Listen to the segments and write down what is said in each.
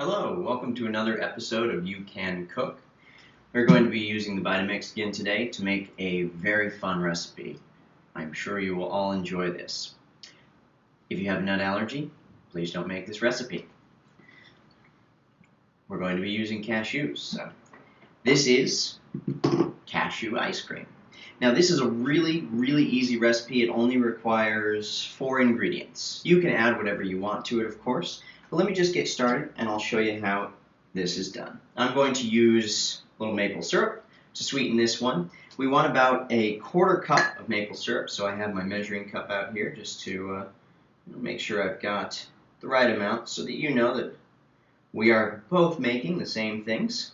Hello, welcome to another episode of You Can Cook. We're going to be using the Vitamix again today to make a very fun recipe. I'm sure you will all enjoy this. If you have a nut allergy, please don't make this recipe. We're going to be using cashews. So this is cashew ice cream. Now this is a really easy recipe. It only requires 4 ingredients. You can add whatever you want to it, of course. But let me just get started and I'll show you how this is done. I'm going to use a little maple syrup to sweeten this one. We want about a 1/4 cup of maple syrup, so I have my measuring cup out here just to make sure I've got the right amount so that you know that we are both making the same things.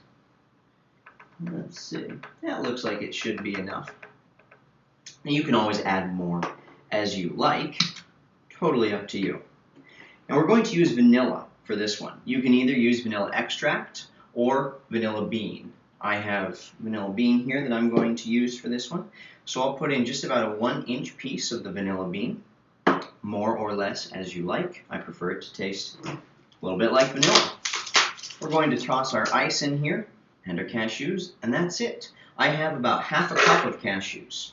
Let's see, that looks like it should be enough. And you can always add more as you like, totally up to you. Now we're going to use vanilla for this one. You can either use vanilla extract or vanilla bean. I have vanilla bean here that I'm going to use for this one. So I'll put in just about a 1-inch piece of the vanilla bean, more or less as you like. I prefer it to taste a little bit like vanilla. We're going to toss our ice in here and our cashews, and that's it. I have about 1/2 cup of cashews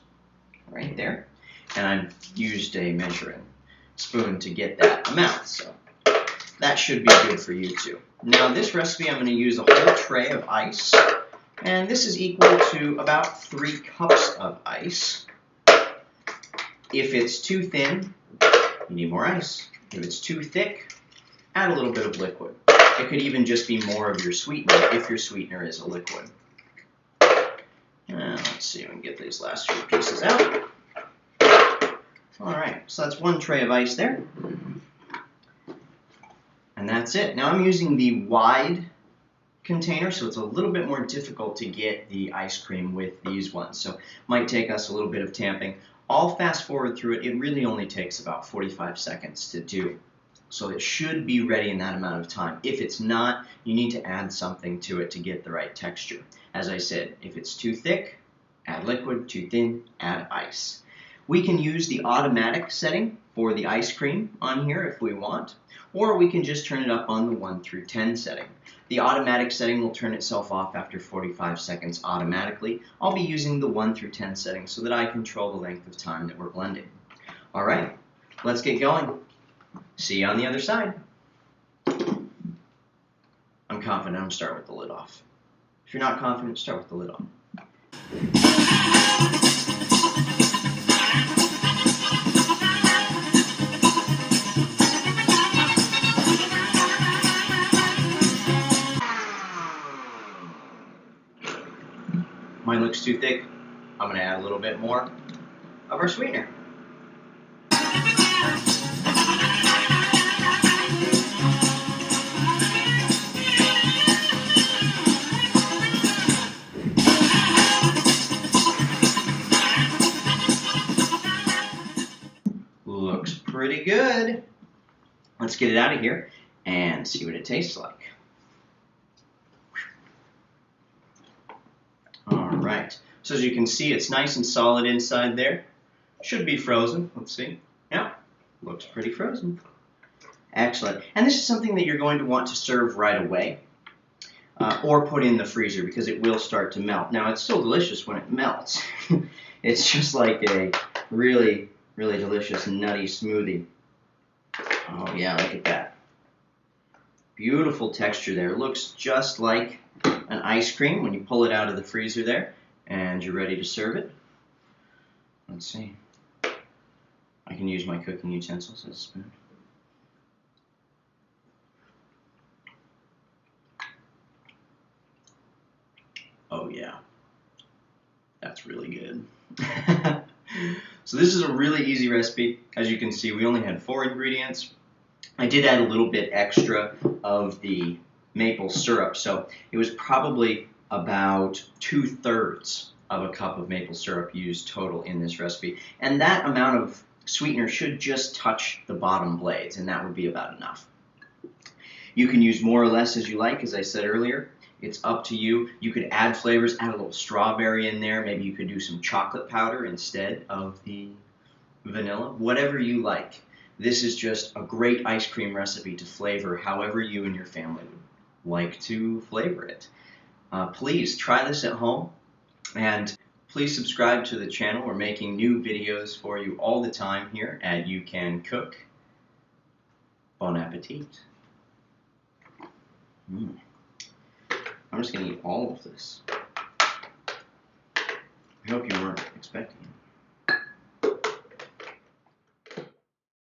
right there, and I've used a measuring spoon to get that amount, so that should be good for you too. Now this recipe I'm going to use a whole tray of ice, and this is equal to about 3 cups of ice. If it's too thin, you need more ice. If it's too thick, add a little bit of liquid. It could even just be more of your sweetener if your sweetener is a liquid. Let's see if we can get these last few pieces out. Alright, so that's 1 tray of ice there. And that's it. Now I'm using the wide container, so it's a little bit more difficult to get the ice cream with these ones. So it might take us a little bit of tamping. I'll fast forward through it. It really only takes about 45 seconds to do. So it should be ready in that amount of time. If it's not, you need to add something to it to get the right texture. As I said, if it's too thick, add liquid. Too thin, add ice. We can use the automatic setting for the ice cream on here if we want, or we can just turn it up on the 1 through 10 setting. The automatic setting will turn itself off after 45 seconds automatically. I'll be using the 1 through 10 setting so that I control the length of time that we're blending. All right, let's get going. See you on the other side. I'm confident I'm going to start with the lid off. If you're not confident, start with the lid on. Mine looks too thick. I'm going to add a little bit more of our sweetener. Looks pretty good. Let's get it out of here and see what it tastes like. Alright, so as you can see, it's nice and solid inside there. Should be frozen. Let's see. Yeah, looks pretty frozen. Excellent. And this is something that you're going to want to serve right away or put in the freezer because it will start to melt. Now, it's still delicious when it melts. It's just like a really delicious nutty smoothie. Oh yeah, look at that. Beautiful texture there. It looks just like an ice cream when you pull it out of the freezer there and you're ready to serve it. Let's see. I can use my cooking utensils as a spoon. Oh yeah, that's really good. So this is a really easy recipe. As you can see, we only had 4 ingredients. I did add a little bit extra of the maple syrup, so it was probably about 2/3 of a cup of maple syrup used total in this recipe. And that amount of sweetener should just touch the bottom blades, and that would be about enough. You can use more or less as you like, as I said earlier. It's up to you. You could add flavors, add a little strawberry in there. Maybe you could do some chocolate powder instead of the vanilla. Whatever you like. This is just a great ice cream recipe to flavor however you and your family like to flavor it. Please try this at home, and please subscribe to the channel. We're making new videos for you all the time here at You Can Cook. Bon appetit. I'm just going to eat all of this. I hope you weren't